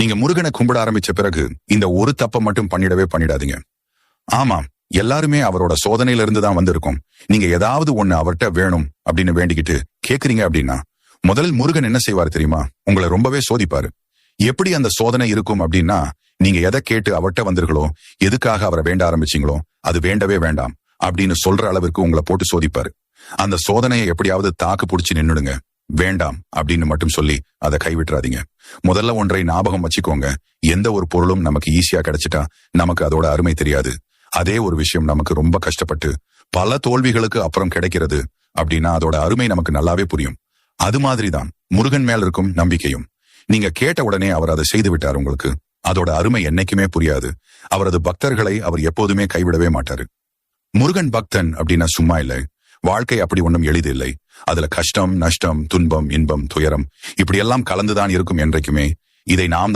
நீங்க முருகனை கும்பிட ஆரம்பிச்ச பிறகு இந்த ஒரு தப்பை மட்டும் பண்ணிடாதீங்க. ஆமாம், எல்லாருமே அவரோட சோதனையில இருந்து தான் வந்திருக்கோம். நீங்க ஏதாவது ஒண்ணு அவர்கிட்ட வேணும் அப்படின்னு வேண்டிக்கிட்டு கேக்குறீங்க அப்படின்னா முதலில் முருகன் என்ன செய்வார் தெரியுமா? உங்களை ரொம்பவே சோதிப்பாரு. எப்படி அந்த சோதனை இருக்கும் அப்படின்னா, நீங்க எதை கேட்டு அவர்கிட்ட வந்தீர்களோ, எதுக்காக அவரை வேண்ட ஆரம்பிச்சீங்களோ அது வேண்டவே வேண்டாம் அப்படின்னு சொல்ற அளவிற்கு உங்களை போட்டு சோதிப்பாரு. அந்த சோதனையை எப்படியாவது தாக்கு பிடிச்சு நின்னுடுங்க. வேண்டாம் அப்படின்னு மட்டும் சொல்லி அதை கைவிட்டுறாதீங்க. முதல்ல ஒன்றை ஞாபகம் வச்சுக்கோங்க. எந்த ஒரு பொருளும் நமக்கு ஈஸியா கிடைச்சிட்டா நமக்கு அதோட அருமை தெரியாது. அதே ஒரு விஷயம் நமக்கு ரொம்ப கஷ்டப்பட்டு பல தோல்விகளுக்கு அப்புறம் கிடைக்கிறது அப்படின்னா அதோட அருமை நமக்கு நல்லாவே புரியும். அது மாதிரிதான் முருகன் மேல் இருக்கும் நம்பிக்கையும். நீங்க கேட்ட உடனே அவர் அதை செய்து விட்டார் உங்களுக்கு. அதோட அருமை என்னைக்குமே புரியாது. அவரது பக்தர்களை அவர் எப்போதுமே கைவிடவே மாட்டாரு. முருகன் பக்தன் அப்படின்னா சும்மா இல்லை. வாழ்க்கை அப்படி ஒன்றும் எளிது இல்லை. அதுல கஷ்டம், நஷ்டம், துன்பம், இன்பம், துயரம் இப்படியெல்லாம் கலந்துதான் இருக்கும் என்றைக்குமே. இதை நாம் தான்